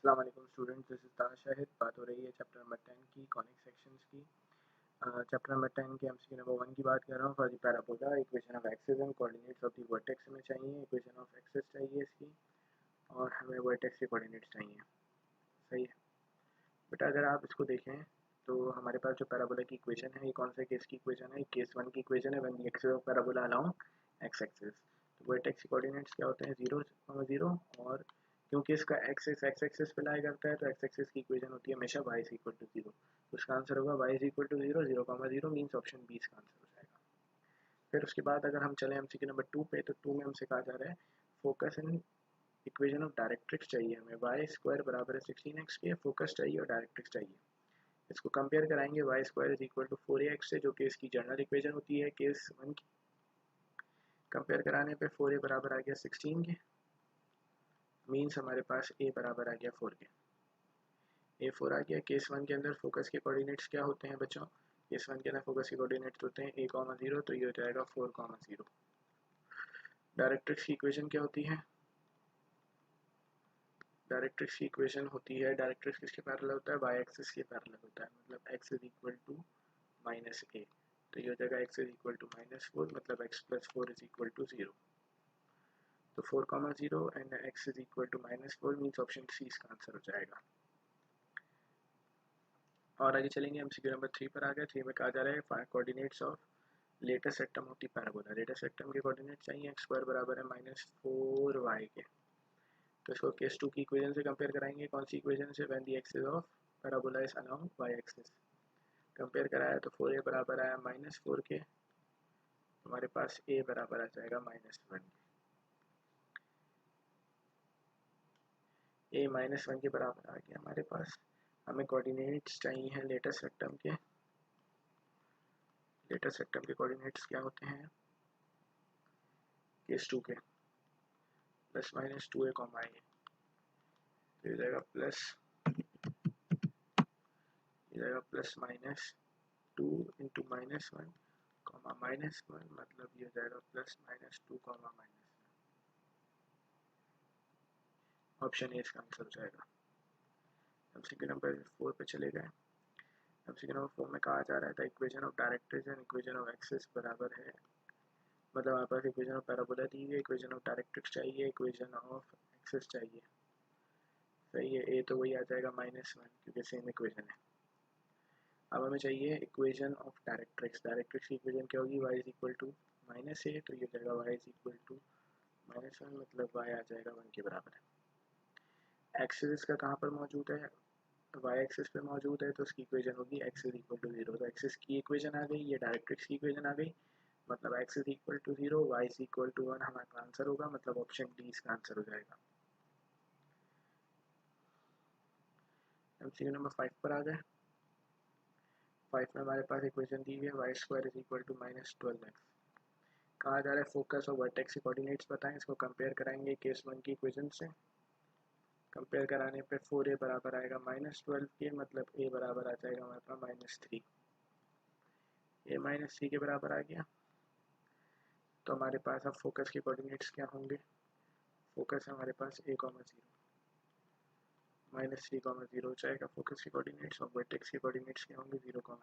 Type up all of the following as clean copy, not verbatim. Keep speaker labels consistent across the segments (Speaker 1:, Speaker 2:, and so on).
Speaker 1: अस्सलाम वालेकुम students, this is ताज शाहिद। बात हो रही है चैप्टर नंबर 10 की, कॉनिक सेक्शंस की। चैप्टर नंबर 10 के एमसीक्यू नंबर 1 की बात कर रहा हूँ। For the parabola equation of axis and coordinates of the vertex हमें चाहिए, इक्वेशन ऑफ एक्सिस चाहिए इसकी, और हमें वर्टेक्स के कोऑर्डिनेट्स चाहिए। सही है बेटा। अगर आप इसको देखें तो हमारे पास जो पैराबोला की इक्वेशन है, ये कौन से केस की इक्वेशन है? केस 1 की इक्वेशन है, when the axis of parabola along x axis. तो वर्टेक्स के कोऑर्डिनेट्स क्या होते हैं? 0, 0। और क्योंकि इसका एक्सिस एक्स एक्सिस पे लाई करता है, तो एक्स एक्सिस की इक्वेशन होती है हमेशा y इज इक्वल टू 0। तो इसका आंसर होगा y is equal to 0, 0, 0 means option B इसका आंसर हो जाएगा। फिर उसके बाद अगर हम चलें एमसीक्यू नंबर 2 पे, तो 2 में हमसे कहा जा रहा है focus in equation of directrix चाहिए हमें। वाई स्क्वायर बराबर है 16x के, फोकस चाहिए और डायरेक्ट्रिक्स चाहिए। इसको कंपेयर कराएंगे y square is equal to 4ax से, जो कि इसकी जनरल इक्वेशन होती है केस 1 की। कंपेयर कराने पे 4a बराबर आ गया 16 के, मीन्स हमारे पास a बराबर आ गया 4 के। a4 आ गया। केस 1 के अंदर फोकस के कोऑर्डिनेट्स क्या होते हैं बच्चों? केस 1 के अंदर फोकस के कोऑर्डिनेट्स होते हैं a, 0, तो ये हो जाएगा 4, 0। डायरेक्ट्रिक्स की इक्वेशन क्या होती है? डायरेक्ट्रिक्स की इक्वेशन होती है, डायरेक्ट्रिक्स किसके पैरेलल होता है? वाई एक्सिस के पैरेलल होता है, मतलब x is equal to minus a। तो ये हो जाएगा x इज इक्वल टू -4, मतलब x plus 4 is equal to 0। तो 4, 0 and x is equal to -4 means option C इसका आंसर हो जाएगा। और आगे चलेंगे, एमसीक्यू नंबर 3 पर आ गए। 3 में कहा जा रहा है find coordinates of latus rectum of the parabola. Latus rectum के कोऑर्डिनेट चाहिए, एक्स स्क्वायर बराबर है -4y के। तो इसको केस 2 की इक्वेशन से कंपेयर कराएंगे। कौन सी इक्वेशन से? When the axis of parabola is along y axis. Compare कराया तो 4a बराबर आया -4 के, हमारे पास a बराबर आ जाएगा -1। a -1 के बराबर आ गया हमारे पास। हमें कोऑर्डिनेट्स चाहिए हैं लेटेस्ट सेक्टम के। लेटेस्ट सेक्टम के कोऑर्डिनेट्स क्या होते हैं केस 2 के? +-2a, a। तो ये जाएगा +-2 इंटू -1 -1, मतलब ये जाएगा +-2 -1। ऑप्शन ए इसका आंसर हो जाएगा। एमसीक्यू नंबर 4 पे चले गए। एमसीक्यू नंबर 4 में कहा जा रहा था equation of directrix and equation of axis बराबर है, मतलब हमारे पास इक्वेशन ऑफ पैराबोला दी हुई है, इक्वेशन ऑफ डायरेक्ट्रिक्स चाहिए, इक्वेशन ऑफ एक्सिस चाहिए। सही है, ए तो वही आ जाएगा -1 क्योंकि सेम इक्वेशन है। अब हमें चाहिए इक्वेशन ऑफ डायरेक्ट्रिक्स। डायरेक्ट्रिक्स की इक्वेशन क्या होगी? y is equal to -a, तो ये जाएगा y इज इक्वल टू -1, मतलब y आ जाएगा 1 के बराबर है। एक्सिस इसका कहाँ पर मौजूद है? y एक्सिस पे मौजूद है, तो उसकी इक्वेशन होगी x इज इक्वल टू 0। तो एक्सिस की इक्वेशन आ गई, ये डायरेक्ट्रिक्स की इक्वेशन आ गई, मतलब x is equal to 0, y is equal to 1 हमारा आंसर होगा, मतलब ऑप्शन डी इसका आंसर हो जाएगा। एमसीक्यू नंबर 5 पर आ गए। 5 में हमारे पास इक्वेशन दी हुई है y square is equal to -12x। कहा जा रहा है फोकस और वर्टेक्स के कोऑर्डिनेट्स बताएं। इसको कंपेयर कराएंगे केस 1 की इक्वेशन से। कंपेयर कराने पे 4a बराबर आएगा -12 के, मतलब a बराबर आ जाएगा हमारे पास -3। a -3 के बराबर आ गया, तो हमारे पास अब फोकस के कोऑर्डिनेट्स क्या होंगे? फोकस है हमारे पास a, 0, -3, 0 हो जाएगा फोकस के कोऑर्डिनेट्स, और वर्टेक्स के कोऑर्डिनेट्स क्या होंगे? 0, 0।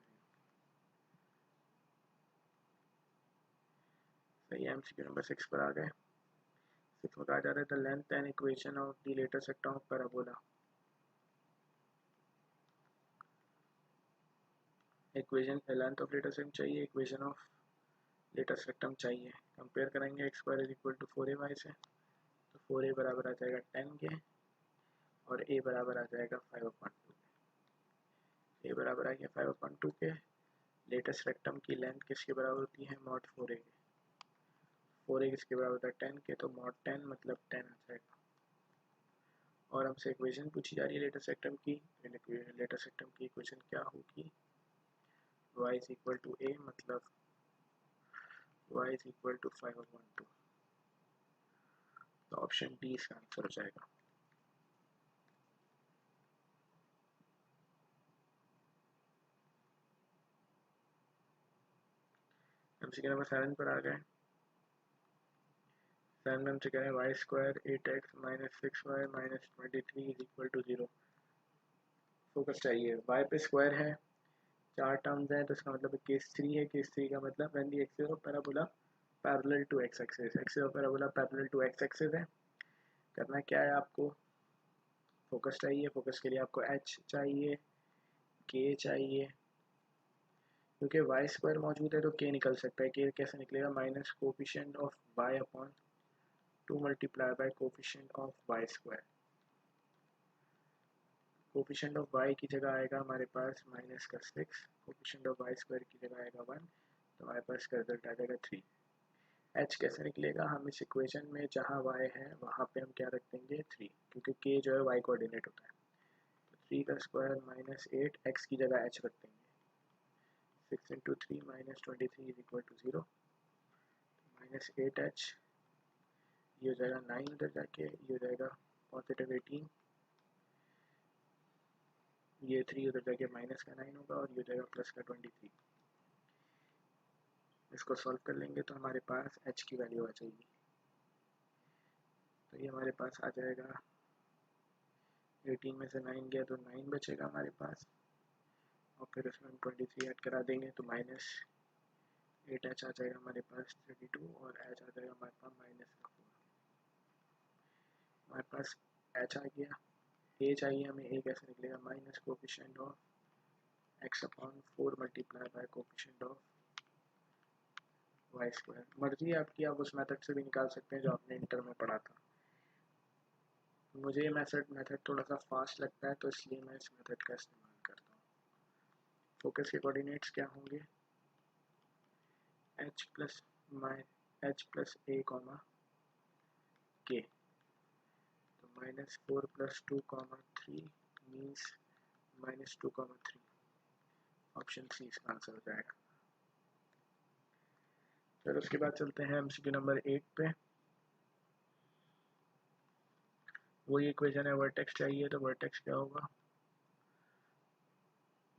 Speaker 1: सही है। एमसीक्यू नंबर 6 पर आ गए। 6 में कहा जा रहा है the length and equation of the latus rectum of parabola. Equation length of latus rectum चाहिए, इक्वेशन ऑफ लेटेस्ट सेक्टम चाहिए। कंपेयर करेंगे x square is equal to 4ay से, तो 4a बराबर आ जाएगा 10 के, और a बराबर आ जाएगा 5/2। a बराबर आ गया 5/2 के। लेटेस्ट रेक्टम की लेंथ किसके बराबर होती है? मॉड 4a के। 4a किसके बराबर होता है? 10 के, तो मॉड 10 मतलब 10 आ जाएगा। और हमसे इक्वेशन पूछी जा रही है लेटेस्ट रेक्टम की। लेटेस्ट रेक्टम की इक्वेशन क्या होगी? y is equal to a, मतलब y इज इक्वल टू 5/2। तो ऑप्शन डी इसका आंसर हो जाएगा। एमसीक्यू नंबर 7 पर आ गए। सेवन में हमसे कह रहे हैं y square 8x minus 6y minus 23 is equal to 0। Focus चाहिए, y पे स्क्वायर है, चार टर्म्स हैं, तो इसका मतलब केस 3 है। केस 3 का मतलब when the axis of parabola parallel to x axis, axis of parabola parallel to x axis है। करना क्या है आपको, फोकस चाहिए। फोकस के लिए आपको h चाहिए, k चाहिए, क्योंकि वाई स्क्वायर मौजूद है तो k निकल सकता है। k कैसे निकलेगा, minus coefficient of y upon 2 multiply by coefficient of y square. Coefficient of y की जगह आएगा हमारे पास माइनस का 6, कोफिशिएंट ऑफ y स्क्वायर की जगह आएगा 1, तो हमारे पास का रिजल्ट आ जाएगा 3। h कैसे निकलेगा, हम इस इक्वेशन में जहाँ y है वहाँ पे हम क्या रख देंगे 3, क्योंकि k जो है y कोऑर्डिनेट होता है। तो 3 का स्क्वायर माइनस 8, x की जगह h रख देंगे। 6 into 3 minus 23 is equal to 0, minus 8h, ये हो जाएगा 9 उधर जाके, ये हो जाएगा पॉजिटिव 18, ये 3 उधर जाके माइनस का 9 होगा, और ये हो जाएगा प्लस का 23। इसको सॉल्व कर लेंगे तो हमारे पास h की वैल्यू आ जाएगी। तो ये हमारे पास आ जाएगा 18 में से 9 गया तो 9 बचेगा हमारे पास, और फिर उसमें हम 23 ऐड करा देंगे तो माइनस 8h आ जाएगा हमारे पास 32, और h आ जाएगा हमारे पास माइनस का 4। हमारे पास h आ गया। a चाहिए हमें, a कैसे निकलेगा, minus coefficient of x upon 4 multiply by coefficient of y square. मर्जी है आपकी, आप उस मेथड से भी निकाल सकते हैं जो आपने इंटर में पढ़ा था। मुझे ये मेथड थोड़ा सा फास्ट लगता है, तो इसलिए मैं इस मेथड का इस्तेमाल करता हूँ। फोकस के कोऑर्डिनेट्स क्या होंगे, h plus a comma k, तो minus 4 plus 2 comma 3 means minus 2 comma 3, option C इसका आंसर हो जाएगा। फिर उसके बाद चलते हैं एमसीक्यू नंबर 8 पे। वही इक्वेशन है, वर्टेक्स चाहिए, तो वर्टेक्स क्या होगा,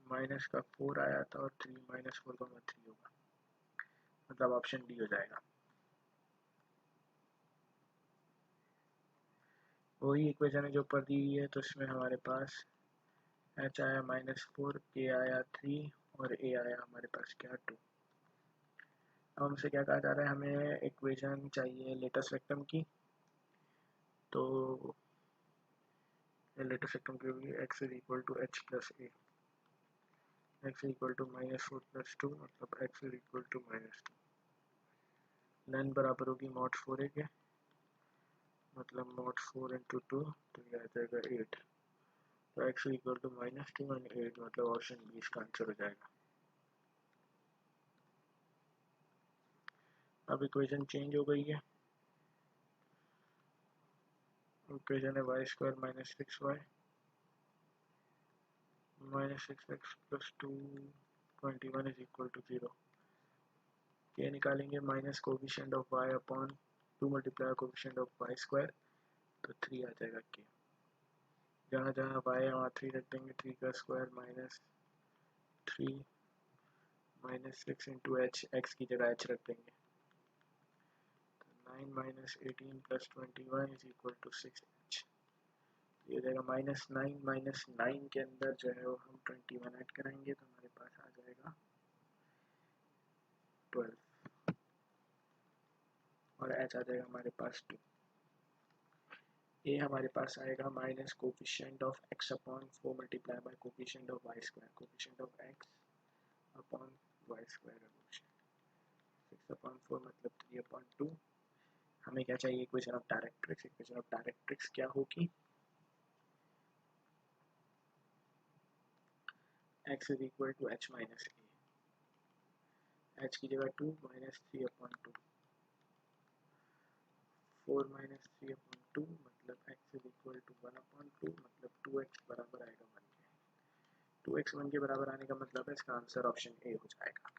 Speaker 1: माइनस का 4 आया था और 3 माइनस 4 कॉमा 3 होगा, मतलब ऑप्शन डी हो जाएगा। वही इक्वेशन है जो ऊपर दी हुई है, तो इसमें हमारे पास h आया माइनस 4, k आया 3, और a आया हमारे पास क्या 2। अब हमसे क्या कहा जा रहा है, हमें इक्वेशन चाहिए लेटेस्ट वेक्टम की। तो लेटेस्ट वेक्टम की होगी x is equal to h plus a, x is equal to minus 4 plus 2, मतलब x is equal to minus 2। Length बराबर होगी मॉड 4a के, मतलब मॉड 4 इंटू 2, तो ये आ जाएगा 8। तो x is equal to minus 2 and 8, मतलब ऑप्शन बी इसका आंसर हो जाएगा। अब इक्वेशन चेंज हो गई है, इक्वेशन है y square minus 6y minus 6x plus 2 21 is equal to 0। के निकालेंगे, minus coefficient of y upon 2 multiply coefficient of y square, तो 3 आ जाएगा के। जहाँ जहाँ y है वहाँ 3 रख देंगे, 3 का square minus 3 minus 6 into h, x की जगह h रख देंगे, तो 9 minus 18 plus 21 is equal to 6h। ये हो जाएगा -9 -9 के अंदर जो है वो हम 21 ऐड कराएंगे, तो हमारे पास आ जाएगा 12, और h आ जाएगा हमारे पास 2। ए हमारे पास आएगा minus coefficient of x upon 4 multiply by coefficient of y square, coefficient of x upon y square, 6 upon 4 मतलब 3 अपॉन 2। हमें क्या चाहिए, equation of directrix. Equation of directrix क्या होगी, x is equal to h minus a, h की जगह 2 minus 3 upon 2, 4 minus 3 upon 2 मतलब x is equal to 1 upon 2, मतलब 2x बराबर आएगा 1 के। 2x 1 के बराबर आने का मतलब है इसका आंसर ऑप्शन ए हो जाएगा।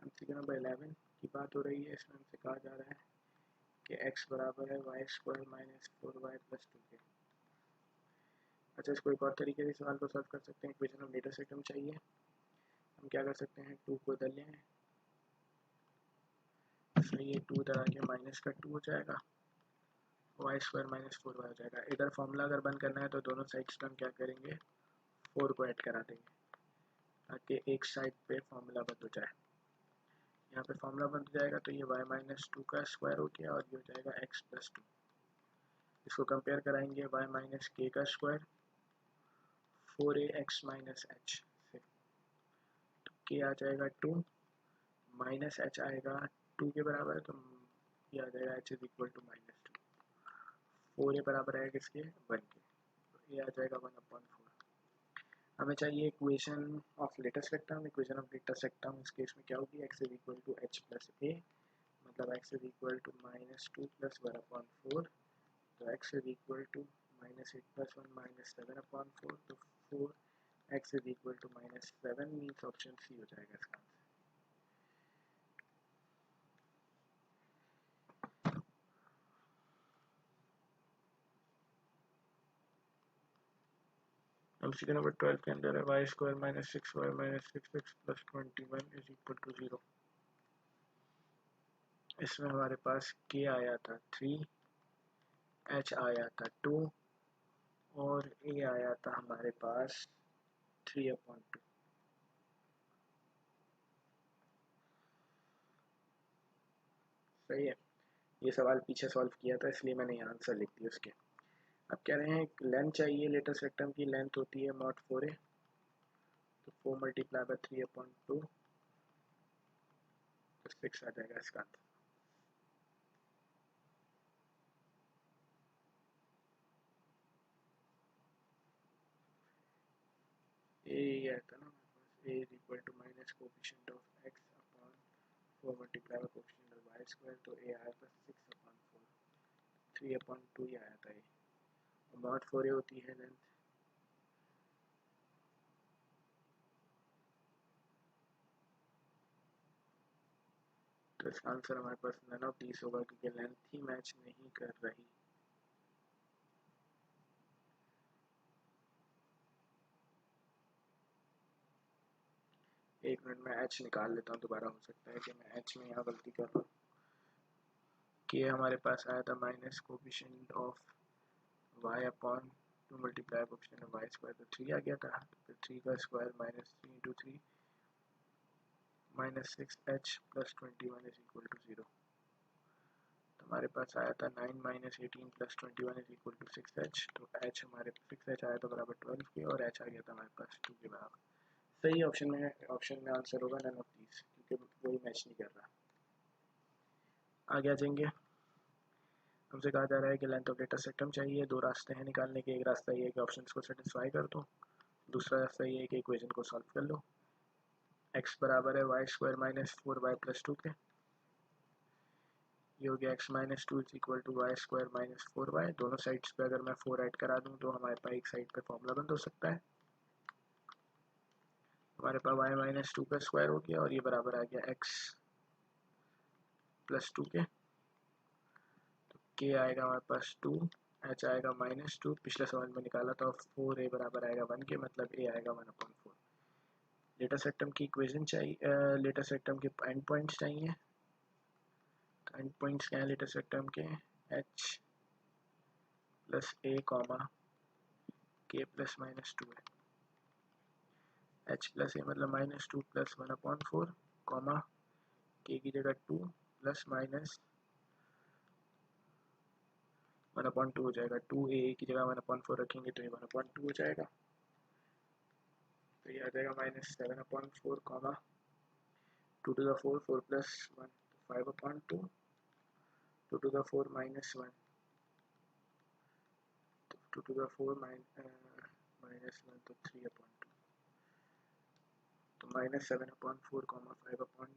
Speaker 1: एमसीक्यू नंबर 11 की बात हो रही है। इसमें हमसे कहा जा रहा है कि x बराबर है y square minus 4y plus 2 के। अच्छा, इसको एक और तरीके से सवाल को सॉल्व कर सकते हैं। इक्वेशन ऑफ लेटेस्ट वेक्टम चाहिए, हम क्या कर सकते हैं, 2 को इधर लें, इसलिए ये 2 इधर आके माइनस का 2 हो जाएगा, वाई स्क्वायर माइनस 4y हो जाएगा। इधर फॉर्मूला अगर बंद करना है तो दोनों साइड्स पे हम क्या करेंगे, 4 को ऐड करा देंगे ताकि एक साइड पे फॉर्मूला बंद हो जाए। यहाँ पे फॉर्मूला बंद हो जाएगा तो ये y माइनस 2 का स्क्वायर हो गया और ये हो जाएगा x प्लस 2। इसको कंपेयर कराएंगे y माइनस k का स्क्वायर 4ax माइनस h से, तो k आ जाएगा 2 माइनस h आएगा 2 के बराबर, तो ये आ जाएगा h is equal to minus 2। 4a बराबर है किसके, 1 के, तो ये आ जाएगा 1/4। हमें चाहिए equation of latus rectum. Equation of latus rectum इस केस में क्या होगी, x is equal to h plus a, मतलब x is equal to minus 2 plus 1/4, तो x is equal to minus 8 plus 1 minus 7/4, तो 4x is equal to minus 7 means option C हो जाएगा इसका आंसर। एमसीक्यू नंबर 12 के अंदर है y square minus 6y minus 6x plus 21 is equal to 0। इसमें हमारे पास k आया था 3, h आया था 2 और a आया था हमारे पास 3/2। सही है, ये सवाल पीछे सॉल्व किया था इसलिए मैंने यहाँ आंसर लिख दिया उसके। अब कह रहे हैं लेंथ चाहिए, लेटेस्ट रेक्टम की लेंथ होती है mod 4a, तो 4 मल्टीप्लाई बाय 3/2 तो 6 आ जाएगा इसका आंसर। ये आया था ना a is equal to minus coefficient of x upon 4 multiply by coefficient of y square, तो a आया था 6/4, 3/2 ही आया था ये। mod 4a होती है लेंथ, तो इसका आंसर हमारे पास नन ऑफ दीस होगा क्योंकि लेंथ ही मैच नहीं कर रही। एक मिनट में h निकाल लेता हूँ, दोबारा हो सकता है कि मैं h में यहाँ गलती कर रहा हूँ। कि हमारे पास आया था minus coefficient of y upon 2 multiply coefficient of y square, तो 3 आ गया था, तो 3 का square minus 3 into 3 minus 6h plus 21 is equal to 0। तो हमारे पास आया था 9 minus 18 plus 21 is equal to 6h, तो h हमारे 6h आया था बराबर 12 के और h आ गया था हमारे पास 2 के बराबर। सही ऑप्शन में आंसर होगा नन ऑफ दीस क्योंकि वही मैच नहीं कर रहा। आगे आ जाएंगे, हमसे कहा जा रहा है कि लेंथ ऑफ लेटेस्ट रेक्टम चाहिए। दो रास्ते हैं निकालने के, एक रास्ता ये है कि ऑप्शंस को सेटिस्फाई कर दो, दूसरा रास्ता ये है कि इक्वेशन को सॉल्व कर लो। x बराबर है y square minus 4y plus 2 के, ये हो गया x minus 2 is equal to y square minus 4y। दोनों साइड्स पे अगर मैं 4 ऐड करा दूँ तो हमारे पास एक साइड पे फॉर्मूला बंद हो सकता है। हमारे पास y माइनस 2 का स्क्वायर हो गया और ये बराबर आ गया x प्लस 2 के, तो k आएगा हमारे पास 2, h आएगा माइनस 2, पिछले सवाल में निकाला था 4a बराबर आएगा 1 के, मतलब a आएगा 1/4। लेटेस्ट रेक्टम की इक्वेशन चाहिए, लेटेस्ट रेक्टम के एंड पॉइंट्स चाहिए। एंड पॉइंट्स क्या है लेटेस्ट रेक्टम के, h plus a comma k plus minus 2 है। h प्लस a मतलब माइनस 2 प्लस 1/4 कॉमा k की जगह 2 प्लस माइनस 1/2 हो जाएगा। 2a की जगह 1/4 रखेंगे तो ये 1/2 हो जाएगा, तो ये आ जाएगा minus 7/4 comma 2 to the 4 4 plus 1 5/2 2 to the 4 minus 1 2 to the 4 minus 1 तो 3/2, तो माइनस 7/4 कॉमा 5/2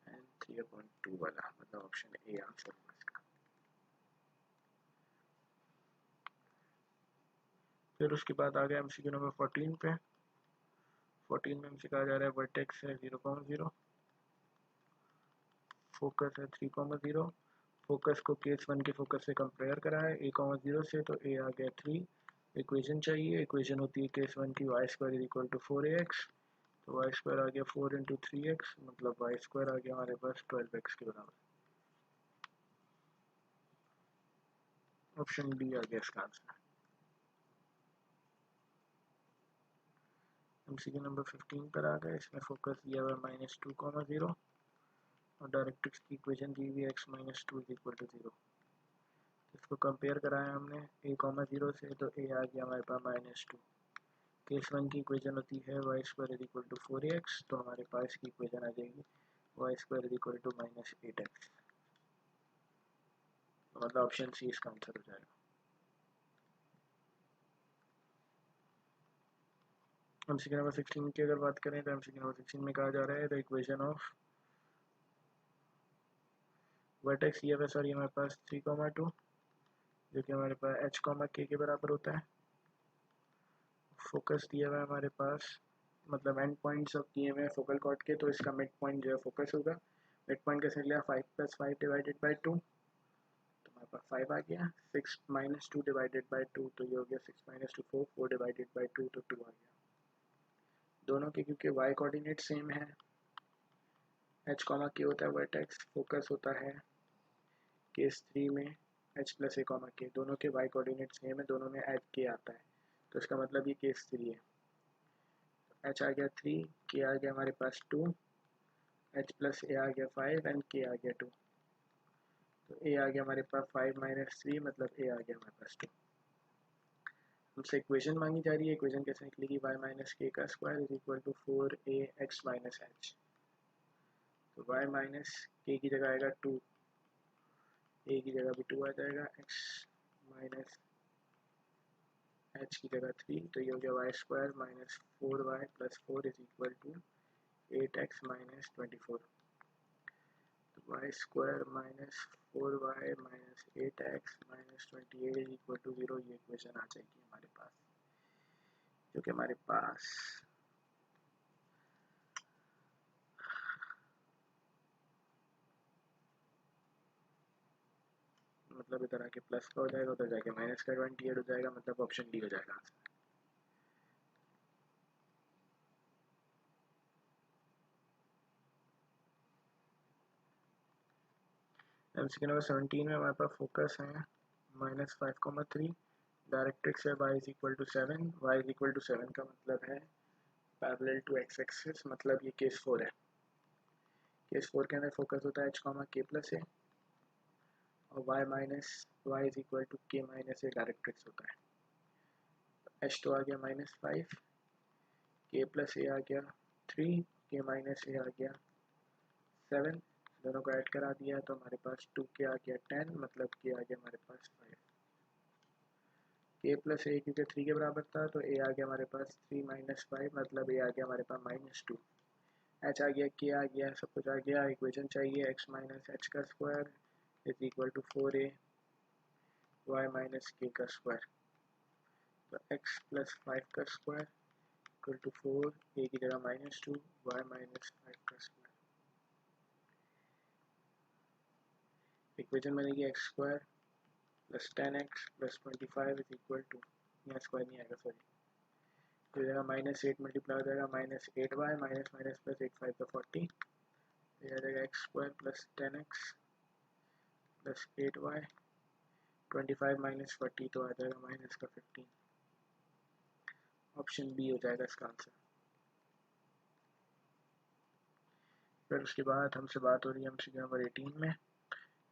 Speaker 1: एंड 3/2 वाला, मतलब ऑप्शन ए आंसर होगा इसका। फिर उसके बाद आ गया एमसीक्यू नंबर 14 पे। 14 में हमसे कहा जा रहा है वर्टेक्स है 0,0, फोकस है 3,0। फोकस को केस 1 के फोकस से कंपेयर करा है a,0 से, तो a आ गया 3 इक्वेशन चाहिए, इक्वेशन होती है केस वन की y square is equal to 4ax, तो वाई स्क्वायर आ गया 4 इंटू 3x, मतलब वाई स्क्वायर आ गया हमारे पास 12x के बराबर। ऑप्शन बी आ गया इसका आंसर। एमसीक्यू नंबर 15 पर आ गए, इसमें फोकस दिया हुआ -2, 0 और डायरेक्ट्रिक्स की इक्वेशन दी हुई x -2 इज इक्वल टू 0। इसको कंपेयर कराया हमने a, 0 से, तो a आ गया हमारे पास -2। केस वन की इक्वेशन होती है y square is equal to 4ax, तो हमारे पास की इक्वेशन आ जाएगी y square is equal to -8x, मतलब ऑप्शन सी इसका आंसर हो जाएगा। एमसीक्यू नंबर 16 की अगर बात करें तो एमसीक्यू नंबर 16 में कहा जा रहा है the equation of vertex EF और ये हमारे पास 3, 2 जो कि हमारे पास h, k के बराबर होता है। फोकस दिया हुआ है हमारे पास, मतलब एंड पॉइंट्स ऑफ दिए हुए हैं फोकल कॉर्ड के, तो इसका मिड पॉइंट जो है फोकस होगा। मिड पॉइंट कैसे लिया, 5 + 5 डिवाइडेड बाई 2, तो हमारे पास 5 आ गया। 6 - 2 डिवाइडेड बाई 2, तो ये हो गया 6 - 2 4, 4 डिवाइडेड बाई 2, तो 2 आ गया। दोनों के क्योंकि y कोऑर्डिनेट सेम है, h, k होता है वर्टेक्स, फोकस होता है केस 3 में h + a, k, दोनों के y कोऑर्डिनेट सेम है, दोनों में ऐड k आता है, तो इसका मतलब ये केस 3 है। h आ गया 3, k आ गया हमारे पास 2, h + a आ गया 5 एंड k आ गया 2, तो a आ गया हमारे पास 5 - 3, मतलब a आ गया हमारे पास 2। हमसे इक्वेशन मांगी जा रही है, इक्वेशन कैसे निकलेगी, y - k का square is equal to 4ax - h, तो y - k की जगह आएगा 2, a की जगह भी 2 आ जाएगा, x - h की जगह 3, तो ये हो गया y square -4y + 4 is equal to 8x - 24, तो y square -4y - 8x - 28 is equal to 0, ये इक्वेशन आ जाएगी हमारे पास, जो कि हमारे पास मतलब इधर आके प्लस का हो जाएगा, उधर जाके माइनस का 28 हो जाएगा, मतलब ऑप्शन डी हो जाएगा आंसर। एमसीक्यू नंबर 17 में हमारे पास फोकस है -5, 3, डायरेक्ट्रिक्स है y is equal to 7, y is equal to 7 का मतलब है पैरेलल टू x एक्सिस, मतलब ये केस 4 है। केस 4 के अंदर फोकस होता है h, k + a, और y is equal to k - a directrix होता है। h तो आ गया -5, k + a आ गया 3, k - a आ गया 7, दोनों को ऐड करा दिया तो हमारे पास 2k आ गया 10, मतलब k आ गया हमारे पास 5। k + a क्योंकि 3 के बराबर था, तो a आ गया हमारे पास 3 - 5, मतलब a आ गया हमारे पास -2, h आ गया, k आ गया, सब कुछ आ गया। इक्वेशन चाहिए x - h का square is equal to 4a y - k का स्क्वायर, तो x + 5 का स्क्वायर इक्वल टू 4, a की जगह -2, y - 5 का स्क्वायर। इक्वेशन बनेगी x square + 10x + 25 is equal to, यहाँ स्क्वायर नहीं आएगा सॉरी, तो जगह -8 मल्टीप्लाई हो जाएगा -8y -+ 8 5 का 40, तो आ जाएगा x स्क्वायर + 10x + 8y 25 - 40, तो आ जाएगा माइनस का 15, ऑप्शन बी हो जाएगा इसका आंसर। फिर उसके बाद हमसे बात हो रही है एमसीक्यू नंबर 18 में,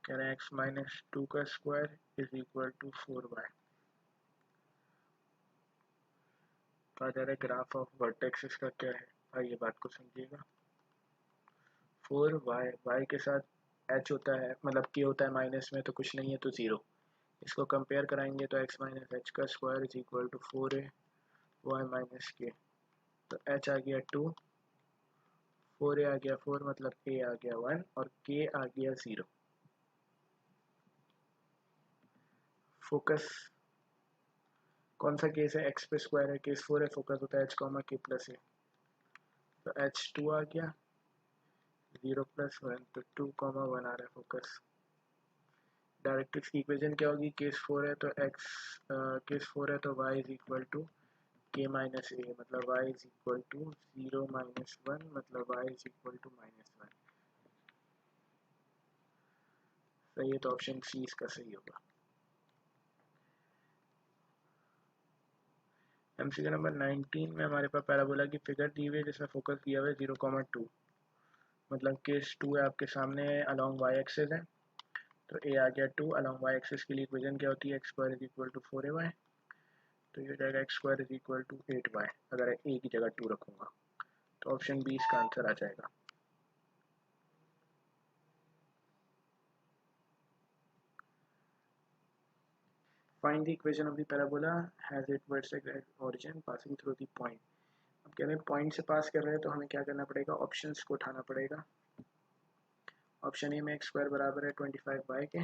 Speaker 1: कह रहे हैं x - 2 का square is equal to 4y, कहा जा रहा है ग्राफ ऑफ वर्टेक्स इसका क्या है। आइए बात को समझिएगा। 4y, y के साथ h होता है, मतलब k होता है माइनस में, तो कुछ नहीं है तो 0, इसको कंपेयर कराएंगे तो x - h का square is equal to 4a y - k, तो h आ गया 2, 4a आ गया 4, मतलब a आ गया 1 और k आ गया 0। फोकस कौन सा केस है, x पे स्क्वायर है, केस 4 है, फोकस होता है h, k + a, तो h 2 आ गया 0 + 1, तो 2, 1 आ रहा है फोकस। डायरेक्ट्रिक्स की इक्वेशन क्या होगी, केस 4 है तो x, केस 4 है तो y is equal to k minus a, मतलब y is equal to 0 minus 1, मतलब y इज इक्वल टू -1। सही है, तो ऑप्शन सी इसका सही होगा। एमसीक्यू नंबर 19 में हमारे पास पैराबोला की फिगर दी हुई है जिसमें फोकस दिया हुआ है 0,2, मतलब केस 2 है आपके सामने, अलॉन्ग वाई एक्सिस है, तो ए आ गया 2। अलॉन्ग वाई एक्सिस के लिए इक्वेशन क्या होती है, x square is equal to 4ay, तो ये हो जाएगा x square is equal to 8y, अगर ए की जगह 2 रखूँगा, तो ऑप्शन बी इसका आंसर आ जाएगा। Find the equation of the parabola has it vertical origin passing through the point। अब कह रहे हैं पॉइंट से पास कर रहे हैं तो हमें क्या करना पड़ेगा, ऑप्शंस को उठाना पड़ेगा। ऑप्शन ए में एक्स स्क्वायर बराबर है 25y के,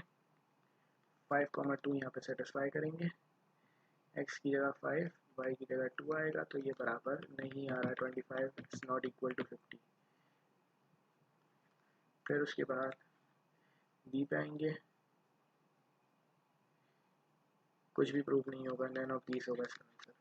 Speaker 1: 5,2 यहाँ पे सेटिस्फाई करेंगे, x की जगह 5, y की जगह 2 आएगा, तो ये बराबर नहीं आ रहा है 25, इट्स नॉट इक्वल टू 50। फिर उसके बाद बी पे आएंगे, कुछ भी प्रूव नहीं होगा, नन ऑफ दीस होगा इसका आंसर।